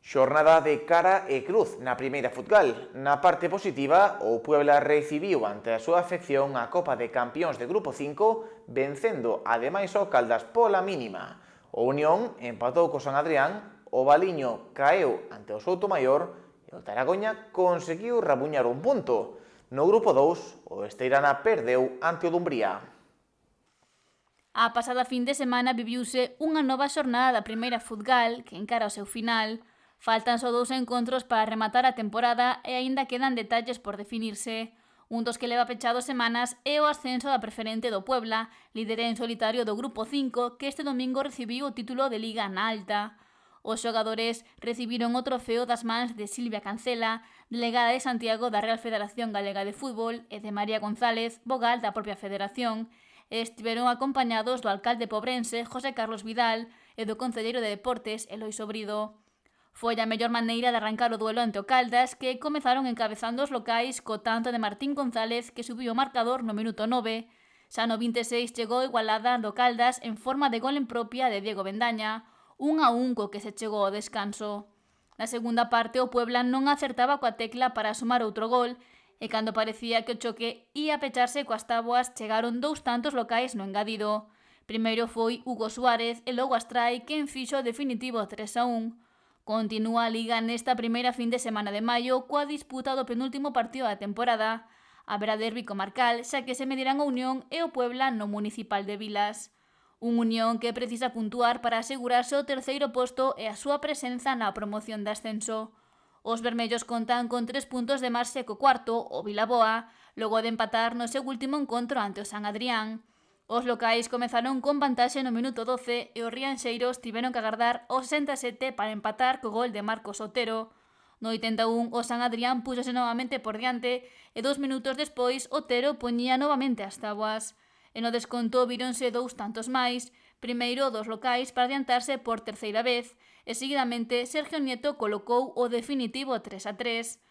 Xornada de cara e cruz na primeira futgal. Na parte positiva, o Puebla recibiu ante a súa afección a Copa de Campións de Grupo 5, vencendo ademais ao Caldas pola mínima. O Unión empatou co San Adrián, o Valiño caeu ante o Soutomaior e o Taragoña conseguiu rabuñar un punto. No Grupo 2, o Esteirana perdeu ante o Dumbría. A pasada fin de semana viviuse unha nova xornada da primeira futgal que encara o seu final. Faltan só 2 encontros para rematar a temporada e aínda quedan detalles por definirse. Un dos que leva pechado semanas é o ascenso da preferente do Puebla, líder en solitario do Grupo 5, que este domingo recibiu o título de Liga na Alta. Os xogadores recibiron o trofeo das mans de Silvia Cancela, delegada de Santiago da Real Federación Galega de Fútbol, e de María González, vogal da propia federación. Estiveron acompañados do alcalde pobrense, José Carlos Vidal, e do concelleiro de Deportes, Eloi Sobrido. Foi a mellor maneira de arrancar o duelo ante o Caldas, que comezaron encabezando os locais co tanto de Martín González, que subiu o marcador no minuto 9. Xa no 26 chegou igualada do Caldas en forma de gol en propia de Diego Bendaña, 1-1 co que se chegou ao descanso. Na segunda parte, o Puebla non acertaba coa tecla para sumar outro gol, e cando parecía que o choque ia pecharse coas táboas, chegaron 2 tantos locais no engadido. Primeiro foi Hugo Suárez e logo Astrai, quen fixo o definitivo 3-1. Continúa a Liga nesta primeira fin de semana de maio coa disputa do penúltimo partido da temporada. Haberá derbi comarcal, xa que se medirán a Unión e o Puebla no Municipal de Vilas. Un Unión que precisa puntuar para asegurarse o terceiro posto e a súa presenza na promoción de ascenso. Os vermellos contan con 3 puntos de marxe co cuarto, o Vilaboa, logo de empatar no seu último encontro ante o San Adrián. Os locais comezaron con vantaxe no minuto 12 e os rianxeiros tiveron que agardar o 67 para empatar co gol de Marcos Otero. No 81 o San Adrián púxose novamente por diante e 2 minutos despois Otero poñía novamente as táboas. E no desconto víronse 2 tantos máis, primeiro dos locais para adiantarse por terceira vez e seguidamente Sergio Nieto colocou o definitivo 3-3.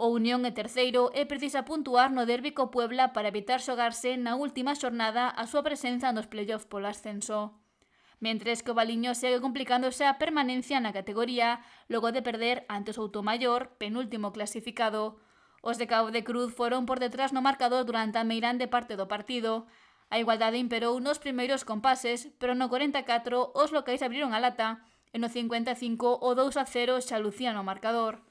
O Unión é terceiro e precisa puntuar no derbi co Puebla para evitar xogarse na última xornada a súa presenza nos playoff polo ascenso. Mentres que o Valiño segue complicándose a permanencia na categoría logo de perder ante o Soutomaior, penúltimo clasificado. Os de Cabo de Cruz foron por detrás no marcador durante a meirande parte do partido. A igualdade imperou nos primeiros compases, pero no 44 os locais abriron a lata e no 55 o 2-0 xa lucían o marcador.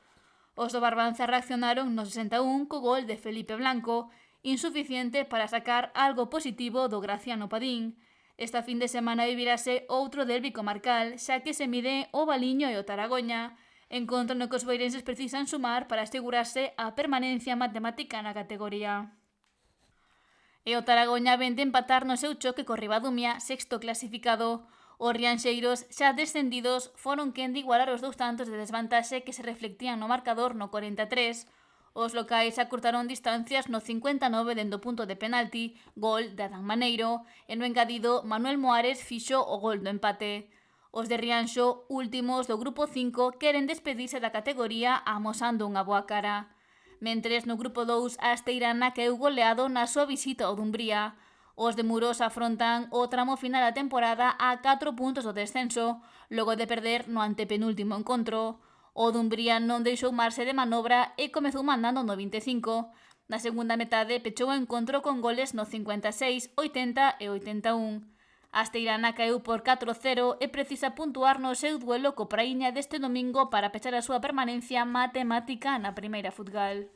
Os do Barbanza reaccionaron no 61 co gol de Felipe Blanco, insuficiente para sacar algo positivo do Graciano Padín. Esta fin de semana vivirase outro derbi comarcal, xa que se mide o Valiño e o Taragoña, encontro no que os boirenses precisan sumar para asegurarse a permanencia matemática na categoría. E o Taragoña vén de empatar no seu choque co Ribadumia, sexto clasificado. Os rianxeiros xa descendidos foron quen de igualar os 2 tantos de desvantaxe que se reflectían no marcador no 43. Os locais acurtaron distancias no 59 dende o punto de penalti, gol de Adán Maneiro, e no engadido Manuel Moares fixo o gol do empate. Os de Rianxo, últimos do grupo 5, queren despedirse da categoría amosando unha boa cara. Mentres no grupo 2 a Esteirana caeu goleado na súa visita ao Dumbría. Os de Muros afrontan o tramo final da temporada a 4 puntos do descenso, logo de perder no antepenúltimo encontro. O Dumbría non deixou marxe de manobra e comezou mandando no 25. Na segunda metade pechou o encontro con goles no 56, 80 e 81. A Esteirana caeu por 4-0 e precisa puntuar no seu duelo co Praíña deste domingo para pechar a súa permanencia matemática na primeira futgal.